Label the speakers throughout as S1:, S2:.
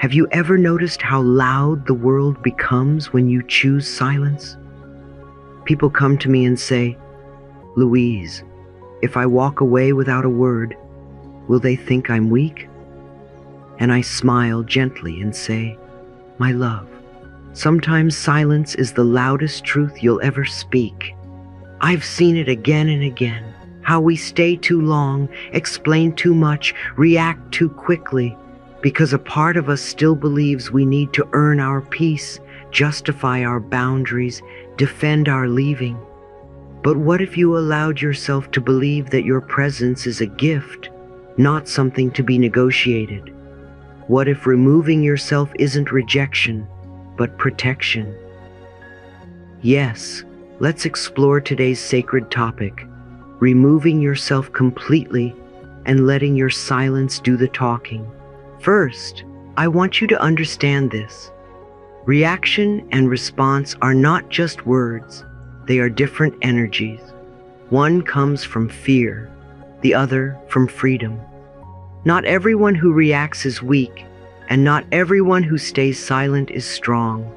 S1: Have you ever noticed how loud the world becomes when you choose silence? People come to me and say, "Louise, if I walk away without a word, will they think I'm weak?" And I smile gently and say, "My love, sometimes silence is the loudest truth you'll ever speak." I've seen it again and again, how we stay too long, explain too much, react too quickly, because a part of us still believes we need to earn our peace, justify our boundaries, defend our leaving. But what if you allowed yourself to believe that your presence is a gift, not something to be negotiated? What if removing yourself isn't rejection, but protection? Yes, let's explore today's sacred topic, removing yourself completely and letting your silence do the talking. First, I want you to understand this. Reaction and response are not just words, they are different energies. One comes from fear, the other from freedom. Not everyone who reacts is weak, and not everyone who stays silent is strong.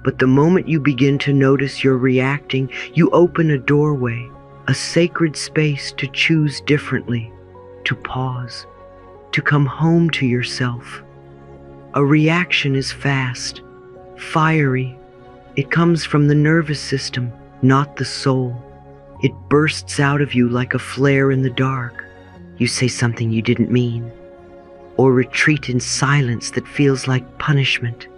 S1: But the moment you begin to notice you're reacting, you open a doorway, a sacred space to choose differently, to pause, to come home to yourself. A reaction is fast, fiery. It comes from the nervous system, not the soul. It bursts out of you like a flare in the dark. You say something you didn't mean, or retreat in silence that feels like punishment.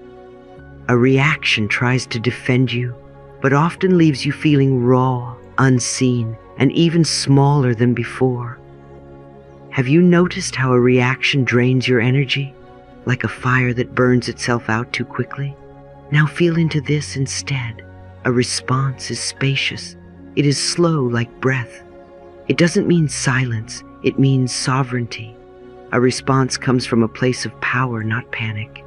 S1: A reaction tries to defend you, but often leaves you feeling raw, unseen, and even smaller than before. Have you noticed how a reaction drains your energy, like a fire that burns itself out too quickly? Now feel into this instead. A response is spacious. It is slow like breath. It doesn't mean silence, it means sovereignty. A response comes from a place of power, not panic.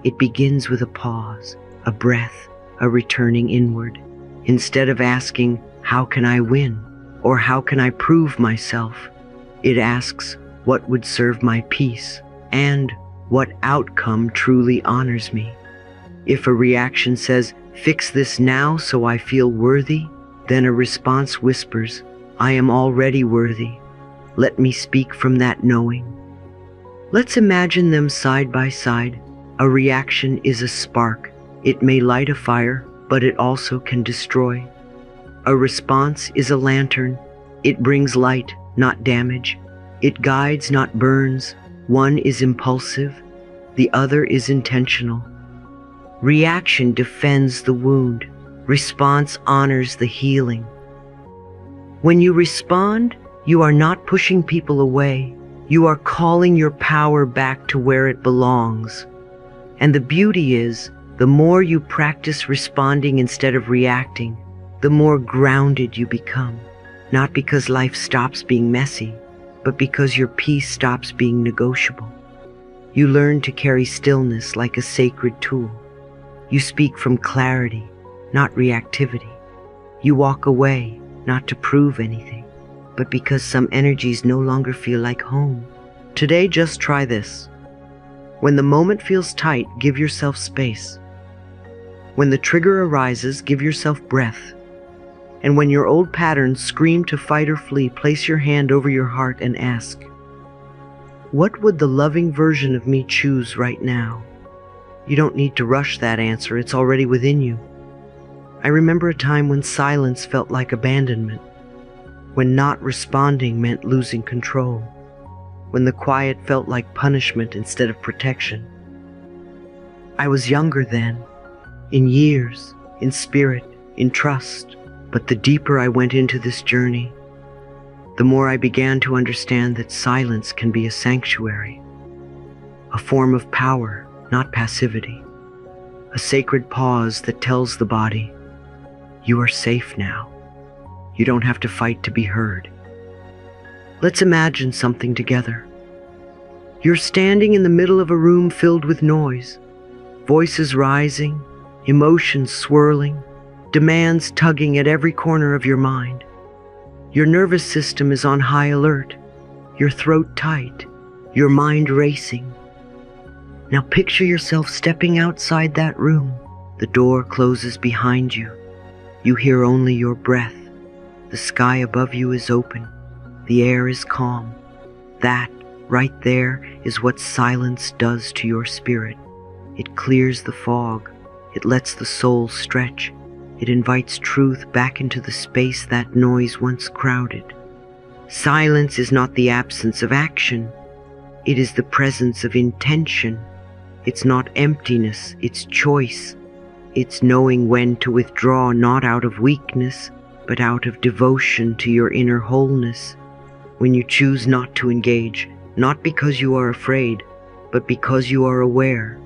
S1: It begins with a pause, a breath, a returning inward. Instead of asking, "How can I win?" or "How can I prove myself?" it asks, "What would serve my peace?" and "What outcome truly honors me?" If a reaction says, "Fix this now so I feel worthy," then a response whispers, "I am already worthy. Let me speak from that knowing." Let's imagine them side by side. A reaction is a spark. It may light a fire, but it also can destroy. A response is a lantern. It brings light, not damage. It guides, not burns. One is impulsive, the other is intentional. Reaction defends the wound. Response honors the healing. When you respond, you are not pushing people away. You are calling your power back to where it belongs. And the beauty is, the more you practice responding instead of reacting, the more grounded you become. Not because life stops being messy, but because your peace stops being negotiable. You learn to carry stillness like a sacred tool. You speak from clarity, not reactivity. You walk away, not to prove anything, but because some energies no longer feel like home. Today, just try this. When the moment feels tight, give yourself space. When the trigger arises, give yourself breath. And when your old patterns scream to fight or flee, place your hand over your heart and ask, "What would the loving version of me choose right now?" You don't need to rush that answer, it's already within you. I remember a time when silence felt like abandonment, when not responding meant losing control, when the quiet felt like punishment instead of protection. I was younger then, in years, in spirit, in trust. But the deeper I went into this journey, the more I began to understand that silence can be a sanctuary, a form of power, not passivity, a sacred pause that tells the body, "You are safe now. You don't have to fight to be heard." Let's imagine something together. You're standing in the middle of a room filled with noise, voices rising, emotions swirling, demands tugging at every corner of your mind. Your nervous system is on high alert, your throat tight, your mind racing. Now picture yourself stepping outside that room. The door closes behind you. You hear only your breath. The sky above you is open. The air is calm. That, right there, is what silence does to your spirit. It clears the fog. It lets the soul stretch. It invites truth back into the space that noise once crowded. Silence is not the absence of action. It is the presence of intention. It's not emptiness, it's choice. It's knowing when to withdraw, not out of weakness, but out of devotion to your inner wholeness. When you choose not to engage, not because you are afraid, but because you are aware,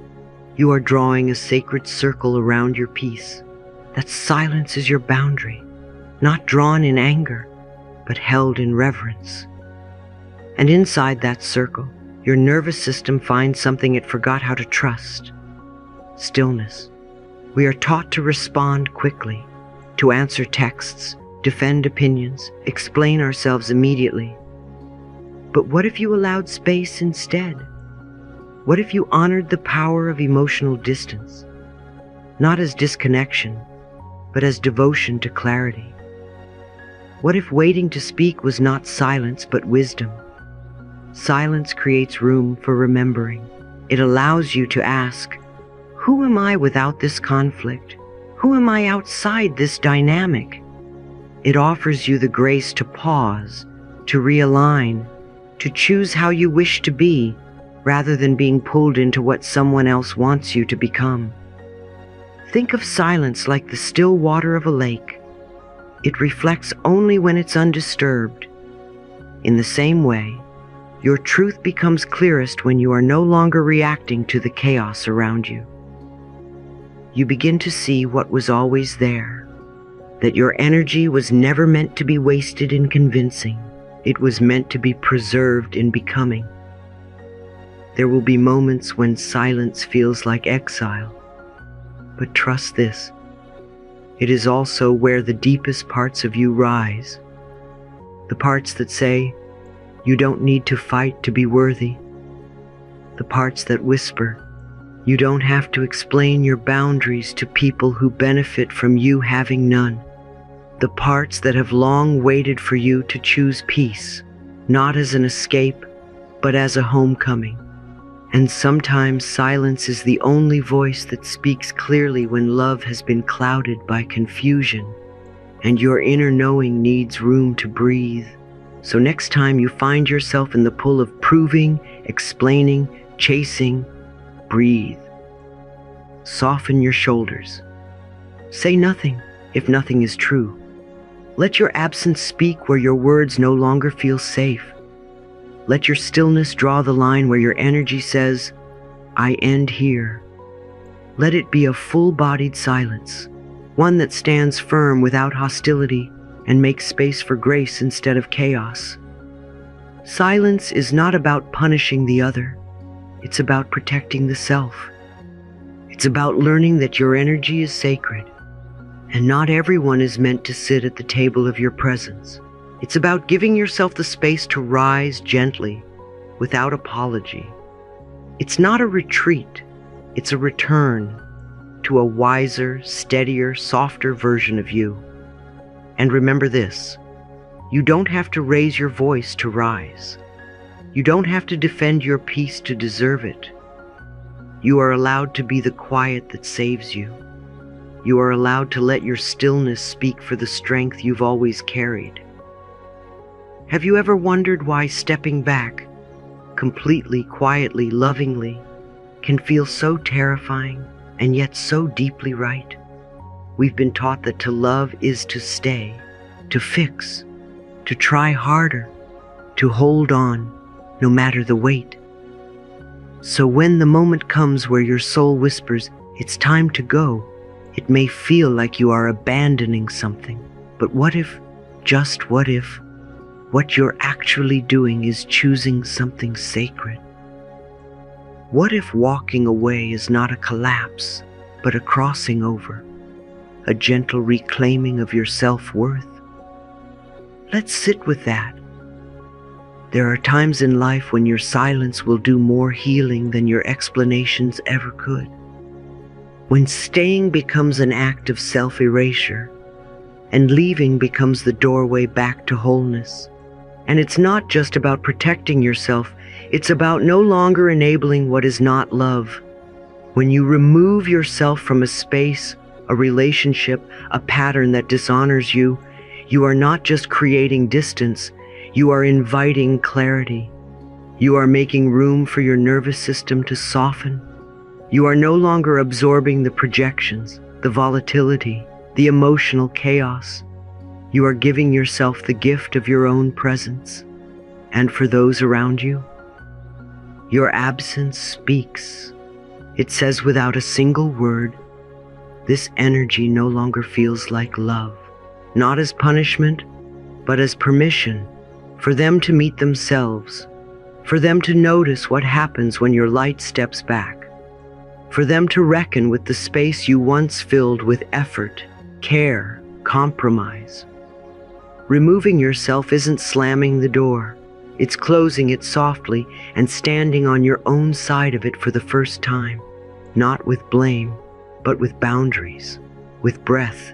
S1: you are drawing a sacred circle around your peace. That silence is your boundary, not drawn in anger, but held in reverence. And inside that circle, your nervous system finds something it forgot how to trust: stillness. We are taught to respond quickly, to answer texts, defend opinions, explain ourselves immediately. But what if you allowed space instead? What if you honored the power of emotional distance, not as disconnection, but as devotion to clarity? What if waiting to speak was not silence, but wisdom? Silence creates room for remembering. It allows you to ask, who am I without this conflict? Who am I outside this dynamic? It offers you the grace to pause, to realign, to choose how you wish to be, rather than being pulled into what someone else wants you to become. Think of silence like the still water of a lake. It reflects only when it's undisturbed. In the same way, your truth becomes clearest when you are no longer reacting to the chaos around you. You begin to see what was always there, that your energy was never meant to be wasted in convincing. It was meant to be preserved in becoming. There will be moments when silence feels like exile, but trust this: it is also where the deepest parts of you rise. The parts that say, you don't need to fight to be worthy. The parts that whisper, you don't have to explain your boundaries to people who benefit from you having none. The parts that have long waited for you to choose peace, not as an escape, but as a homecoming. And sometimes silence is the only voice that speaks clearly when love has been clouded by confusion, and your inner knowing needs room to breathe. So next time you find yourself in the pull of proving, explaining, chasing, breathe. Soften your shoulders. Say nothing if nothing is true. Let your absence speak where your words no longer feel safe. Let your stillness draw the line where your energy says, I end here. Let it be a full-bodied silence, one that stands firm without hostility and makes space for grace instead of chaos. Silence is not about punishing the other. It's about protecting the self. It's about learning that your energy is sacred, and not everyone is meant to sit at the table of your presence. It's about giving yourself the space to rise gently, without apology. It's not a retreat, it's a return to a wiser, steadier, softer version of you. And remember this: you don't have to raise your voice to rise. You don't have to defend your peace to deserve it. You are allowed to be the quiet that saves you. You are allowed to let your stillness speak for the strength you've always carried. Have you ever wondered why stepping back, completely, quietly, lovingly, can feel so terrifying and yet so deeply right? We've been taught that to love is to stay, to fix, to try harder, to hold on, no matter the weight. So when the moment comes where your soul whispers, it's time to go, it may feel like you are abandoning something. But what if, just what if, what you're actually doing is choosing something sacred? What if walking away is not a collapse, but a crossing over? A gentle reclaiming of your self-worth? Let's sit with that. There are times in life when your silence will do more healing than your explanations ever could. When staying becomes an act of self-erasure, and leaving becomes the doorway back to wholeness. And it's not just about protecting yourself, it's about no longer enabling what is not love. When you remove yourself from a space, a relationship, a pattern that dishonors you, you are not just creating distance, you are inviting clarity. You are making room for your nervous system to soften. You are no longer absorbing the projections, the volatility, the emotional chaos. You are giving yourself the gift of your own presence. And for those around you, your absence speaks. It says without a single word, this energy no longer feels like love, not as punishment, but as permission for them to meet themselves, for them to notice what happens when your light steps back, for them to reckon with the space you once filled with effort, care, compromise. Removing yourself isn't slamming the door. It's closing it softly and standing on your own side of it for the first time, not with blame, but with boundaries, with breath,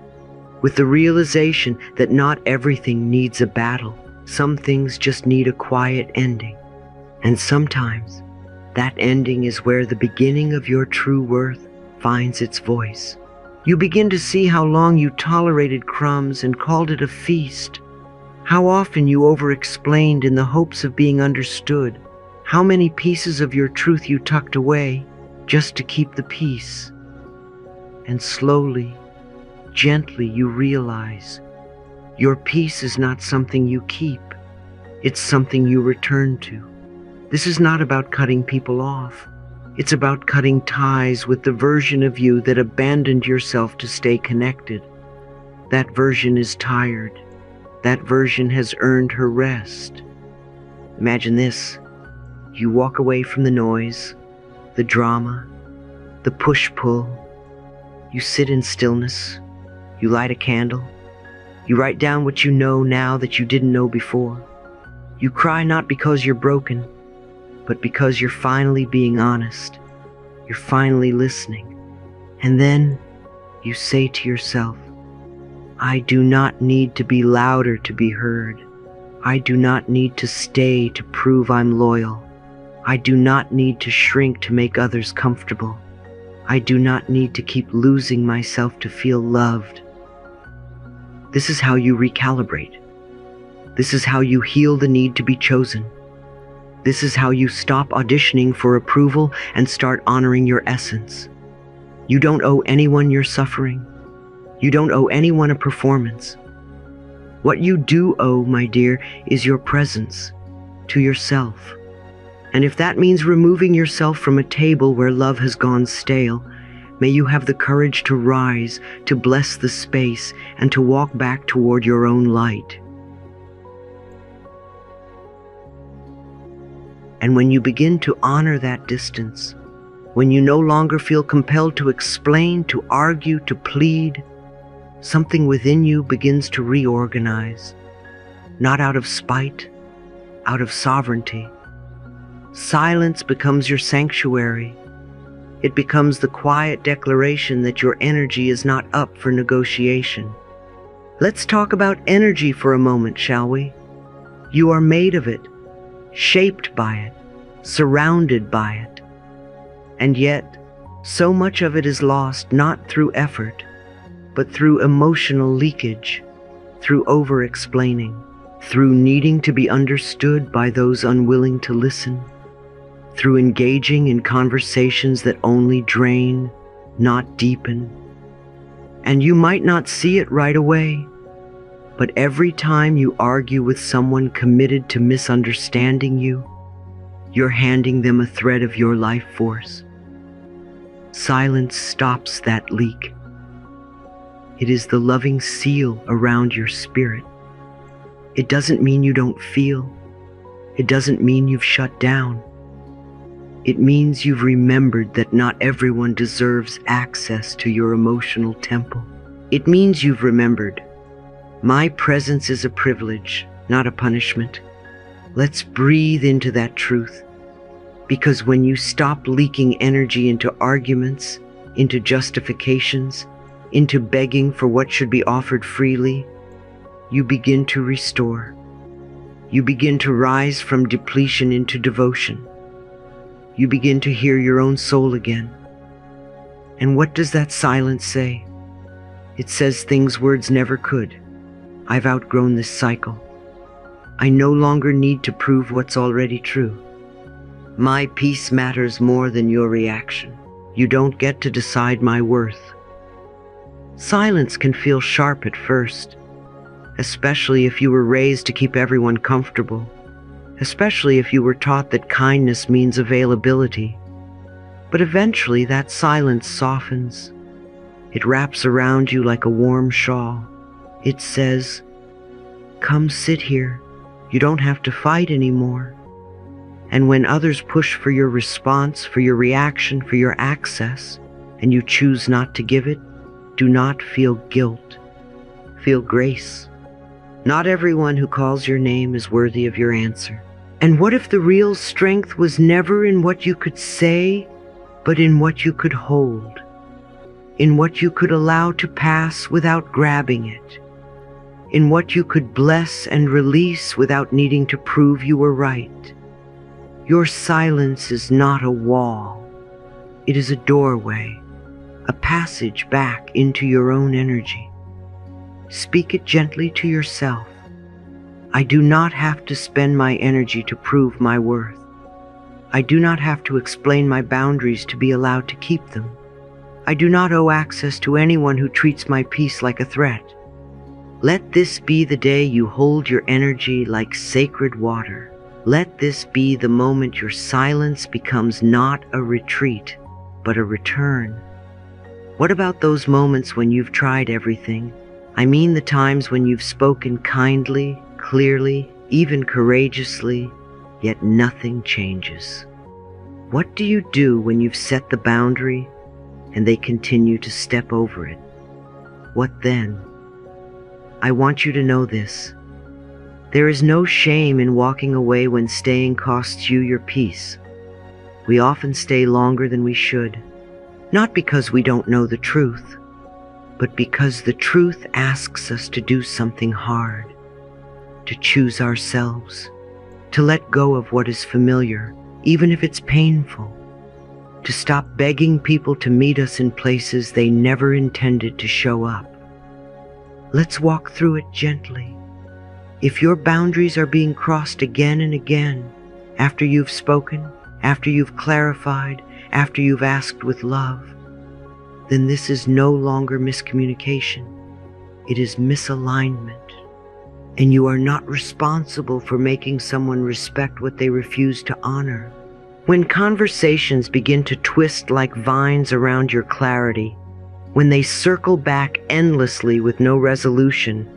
S1: with the realization that not everything needs a battle. Some things just need a quiet ending. And sometimes that ending is where the beginning of your true worth finds its voice. You begin to see how long you tolerated crumbs and called it a feast, how often you over-explained in the hopes of being understood, how many pieces of your truth you tucked away just to keep the peace. And slowly, gently you realize your peace is not something you keep, it's something you return to. This is not about cutting people off. It's about cutting ties with the version of you that abandoned yourself to stay connected. That version is tired. That version has earned her rest. Imagine this. You walk away from the noise, the drama, the push-pull. You sit in stillness. You light a candle. You write down what you know now that you didn't know before. You cry not because you're broken, but because you're finally being honest. You're finally listening. And then you say to yourself, I do not need to be louder to be heard. I do not need to stay to prove I'm loyal. I do not need to shrink to make others comfortable. I do not need to keep losing myself to feel loved. This is how you recalibrate. This is how you heal the need to be chosen. This is how you stop auditioning for approval and start honoring your essence. You don't owe anyone your suffering. You don't owe anyone a performance. What you do owe, my dear, is your presence to yourself. And if that means removing yourself from a table where love has gone stale, may you have the courage to rise, to bless the space, and to walk back toward your own light. And when you begin to honor that distance, when you no longer feel compelled to explain, to argue, to plead, something within you begins to reorganize, not out of spite, out of sovereignty. Silence becomes your sanctuary. It becomes the quiet declaration that your energy is not up for negotiation. Let's talk about energy for a moment, shall we? You are made of it, shaped by it, surrounded by it. And yet, so much of it is lost not through effort, but through emotional leakage, through over-explaining, through needing to be understood by those unwilling to listen, through engaging in conversations that only drain, not deepen. And you might not see it right away, but every time you argue with someone committed to misunderstanding you, you're handing them a thread of your life force. Silence stops that leak. It is the loving seal around your spirit. It doesn't mean you don't feel. It doesn't mean you've shut down. It means you've remembered that not everyone deserves access to your emotional temple. It means you've remembered, my presence is a privilege, not a punishment. Let's breathe into that truth, because when you stop leaking energy into arguments, into justifications, into begging for what should be offered freely, you begin to restore. You begin to rise from depletion into devotion. You begin to hear your own soul again. And what does that silence say? It says things words never could. I've outgrown this cycle. I no longer need to prove what's already true. My peace matters more than your reaction. You don't get to decide my worth. Silence can feel sharp at first, especially if you were raised to keep everyone comfortable, especially if you were taught that kindness means availability. But eventually that silence softens. It wraps around you like a warm shawl. It says, "Come sit here. You don't have to fight anymore." And when others push for your response, for your reaction, for your access, and you choose not to give it, do not feel guilt. Feel grace. Not everyone who calls your name is worthy of your answer. And what if the real strength was never in what you could say, but in what you could hold, in what you could allow to pass without grabbing it, in what you could bless and release without needing to prove you were right? Your silence is not a wall. It is a doorway, a passage back into your own energy. Speak it gently to yourself. I do not have to spend my energy to prove my worth. I do not have to explain my boundaries to be allowed to keep them. I do not owe access to anyone who treats my peace like a threat. Let this be the day you hold your energy like sacred water. Let this be the moment your silence becomes not a retreat, but a return. What about those moments when you've tried everything? I mean the times when you've spoken kindly, clearly, even courageously, yet nothing changes. What do you do when you've set the boundary and they continue to step over it? What then? I want you to know this. There is no shame in walking away when staying costs you your peace. We often stay longer than we should, not because we don't know the truth, but because the truth asks us to do something hard, to choose ourselves, to let go of what is familiar, even if it's painful, to stop begging people to meet us in places they never intended to show up. Let's walk through it gently. If your boundaries are being crossed again and again, after you've spoken, after you've clarified, after you've asked with love, then this is no longer miscommunication. It is misalignment. And you are not responsible for making someone respect what they refuse to honor. When conversations begin to twist like vines around your clarity, when they circle back endlessly with no resolution,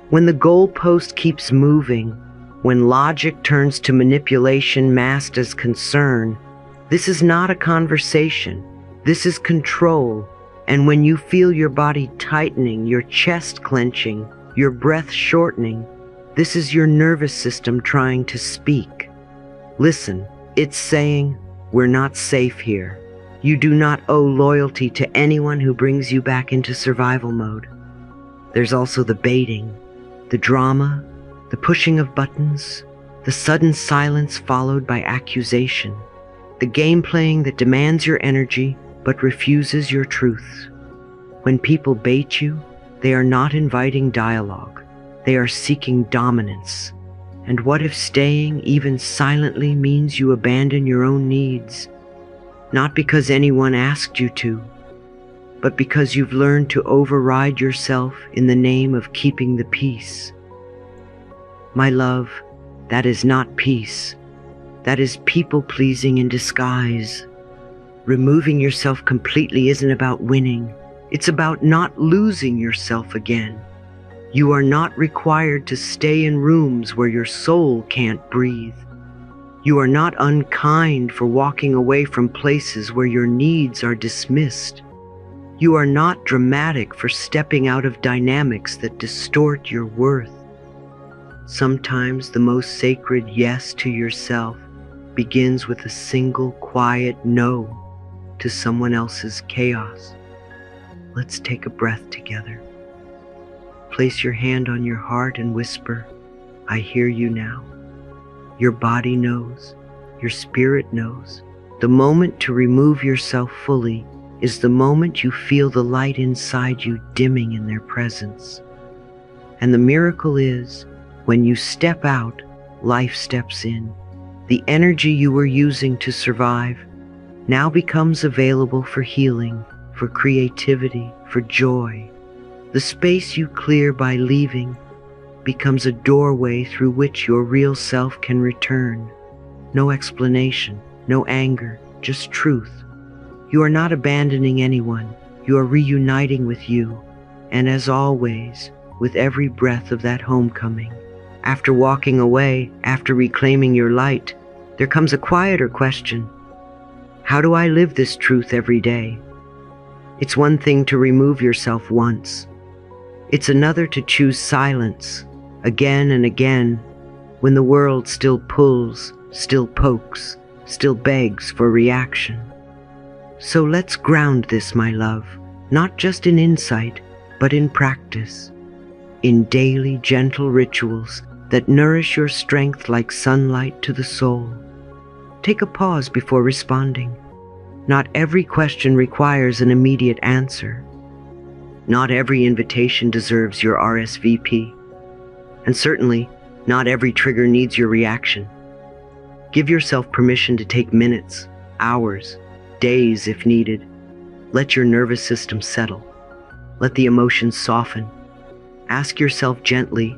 S1: when the goalpost keeps moving, when logic turns to manipulation masked as concern, this is not a conversation. This is control. And when you feel your body tightening, your chest clenching, your breath shortening, this is your nervous system trying to speak. Listen, it's saying, we're not safe here. You do not owe loyalty to anyone who brings you back into survival mode. There's also the baiting, the drama, the pushing of buttons, the sudden silence followed by accusation, the game playing that demands your energy but refuses your truth. When people bait you, they are not inviting dialogue. They are seeking dominance. And what if staying, even silently, means you abandon your own needs? Not because anyone asked you to, but because you've learned to override yourself in the name of keeping the peace. My love, that is not peace. That is people-pleasing in disguise. Removing yourself completely isn't about winning. It's about not losing yourself again. You are not required to stay in rooms where your soul can't breathe. You are not unkind for walking away from places where your needs are dismissed. You are not dramatic for stepping out of dynamics that distort your worth. Sometimes the most sacred yes to yourself begins with a single quiet no to someone else's chaos. Let's take a breath together. Place your hand on your heart and whisper, I hear you now. Your body knows, your spirit knows. The moment to remove yourself fully is the moment you feel the light inside you dimming in their presence. And the miracle is, when you step out, life steps in. The energy you were using to survive now becomes available for healing, for creativity, for joy. The space you clear by leaving becomes a doorway through which your real self can return. No explanation, no anger, just truth. You are not abandoning anyone. You are reuniting with you. And as always, with every breath of that homecoming, after walking away, after reclaiming your light, there comes a quieter question. How do I live this truth every day? It's one thing to remove yourself once. It's another to choose silence again and again when the world still pulls, still pokes, still begs for reaction. So let's ground this, my love, not just in insight, but in practice, in daily gentle rituals that nourish your strength like sunlight to the soul. Take a pause before responding. Not every question requires an immediate answer. Not every invitation deserves your RSVP. And certainly, not every trigger needs your reaction. Give yourself permission to take minutes, hours, days if needed. Let your nervous system settle. Let the emotions soften. Ask yourself gently,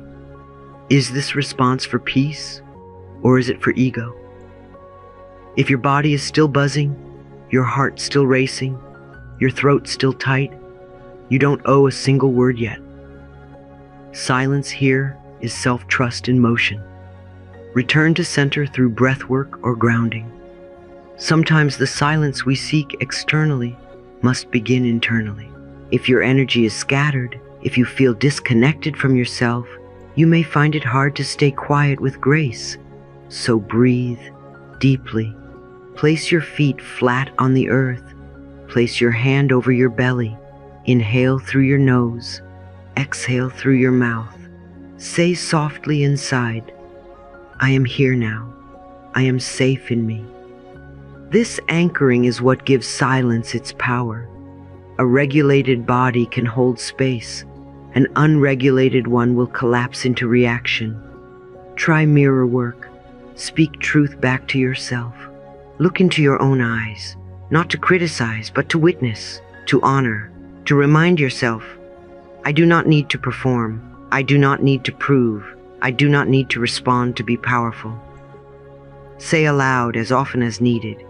S1: is this response for peace or is it for ego? If your body is still buzzing, your heart still racing, your throat still tight, you don't owe a single word yet. Silence here is self-trust in motion. Return to center through breathwork or grounding. Sometimes the silence we seek externally must begin internally. If your energy is scattered, if you feel disconnected from yourself, you may find it hard to stay quiet with grace. So breathe deeply. Place your feet flat on the earth. Place your hand over your belly. Inhale through your nose. Exhale through your mouth. Say softly inside, I am here now. I am safe in me. This anchoring is what gives silence its power. A regulated body can hold space. An unregulated one will collapse into reaction. Try mirror work. Speak truth back to yourself. Look into your own eyes, not to criticize, but to witness, to honor, to remind yourself, I do not need to perform. I do not need to prove. I do not need to respond to be powerful. Say aloud as often as needed,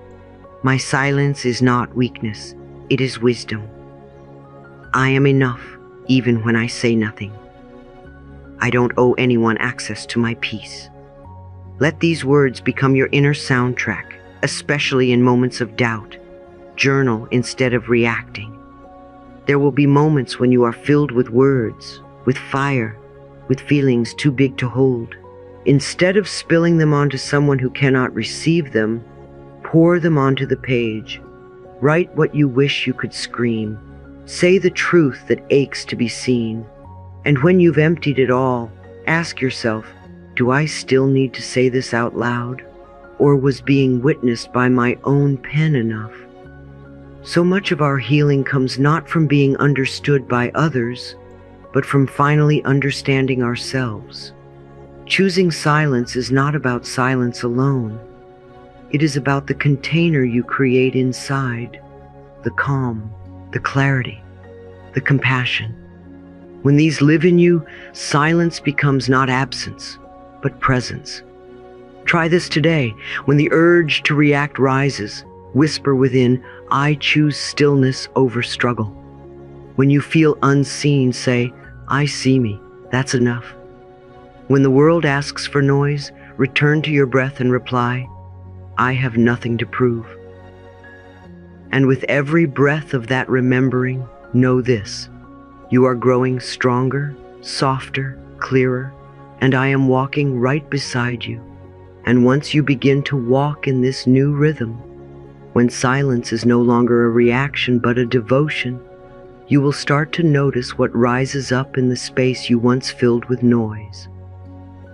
S1: my silence is not weakness, it is wisdom. I am enough even when I say nothing. I don't owe anyone access to my peace. Let these words become your inner soundtrack, especially in moments of doubt. Journal instead of reacting. There will be moments when you are filled with words, with fire, with feelings too big to hold. Instead of spilling them onto someone who cannot receive them, pour them onto the page. Write what you wish you could scream. Say the truth that aches to be seen. And when you've emptied it all, ask yourself, do I still need to say this out loud? Or was being witnessed by my own pen enough? So much of our healing comes not from being understood by others, but from finally understanding ourselves. Choosing silence is not about silence alone. It is about the container you create inside, the calm, the clarity, the compassion. When these live in you, silence becomes not absence, but presence. Try this today. When the urge to react rises, whisper within, I choose stillness over struggle. When you feel unseen, say, I see me. That's enough. When the world asks for noise, return to your breath and reply, I have nothing to prove. And with every breath of that remembering, know this, you are growing stronger, softer, clearer, and I am walking right beside you. And once you begin to walk in this new rhythm, when silence is no longer a reaction but a devotion, you will start to notice what rises up in the space you once filled with noise.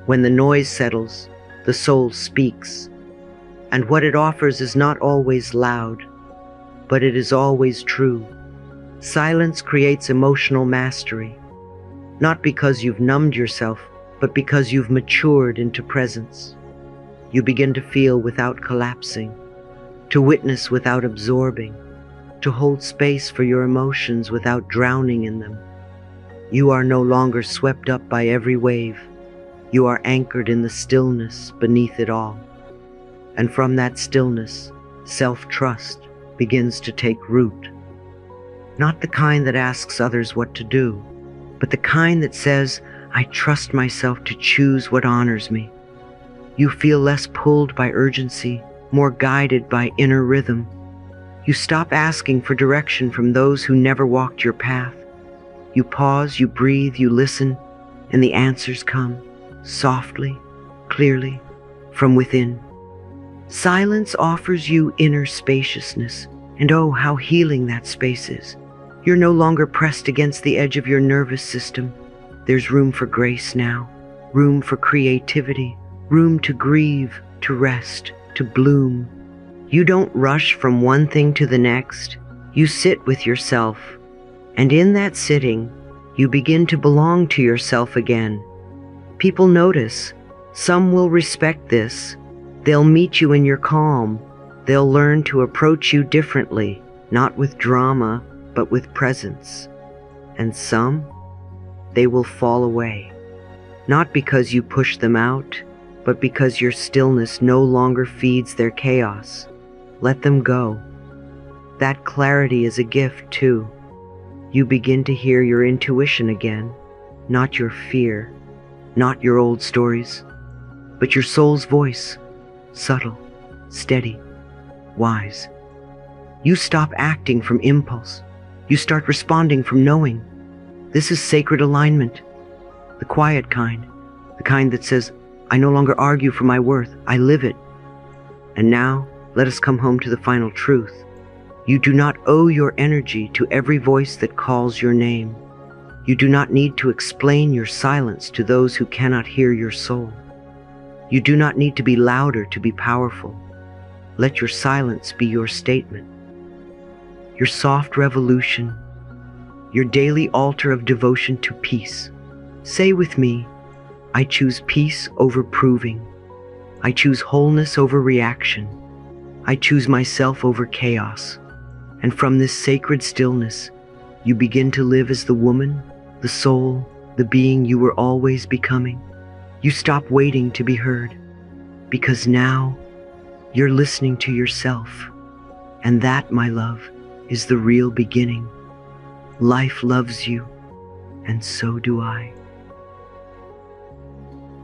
S1: When the noise settles, the soul speaks, and what it offers is not always loud, but it is always true. Silence creates emotional mastery, not because you've numbed yourself, but because you've matured into presence. You begin to feel without collapsing, to witness without absorbing, to hold space for your emotions without drowning in them. You are no longer swept up by every wave. You are anchored in the stillness beneath it all. And from that stillness, self-trust begins to take root. Not the kind that asks others what to do, but the kind that says, I trust myself to choose what honors me. You feel less pulled by urgency, more guided by inner rhythm. You stop asking for direction from those who never walked your path. You pause, you breathe, you listen, and the answers come, softly, clearly, from within. Silence offers you inner spaciousness, and oh, how healing that space is. You're no longer pressed against the edge of your nervous system. There's room for grace now, room for creativity, room to grieve, to rest, to bloom. You don't rush from one thing to the next. You sit with yourself, and in that sitting, you begin to belong to yourself again. People notice. Some will respect this. They'll meet you in your calm. They'll learn to approach you differently, not with drama, but with presence. And some, they will fall away, not because you push them out, but because your stillness no longer feeds their chaos. Let them go. That clarity is a gift too. You begin to hear your intuition again, not your fear, not your old stories, but your soul's voice, subtle, steady, wise. You stop acting from impulse. You start responding from knowing. This is sacred alignment, the quiet kind, the kind that says, I no longer argue for my worth, I live it. And now, let us come home to the final truth. You do not owe your energy to every voice that calls your name. You do not need to explain your silence to those who cannot hear your soul. You do not need to be louder to be powerful. Let your silence be your statement, your soft revolution, your daily altar of devotion to peace. Say with me, I choose peace over proving. I choose wholeness over reaction. I choose myself over chaos. And from this sacred stillness, you begin to live as the woman, the soul, the being you were always becoming. You stop waiting to be heard, because now you're listening to yourself. And that, my love, is the real beginning. Life loves you, and so do I.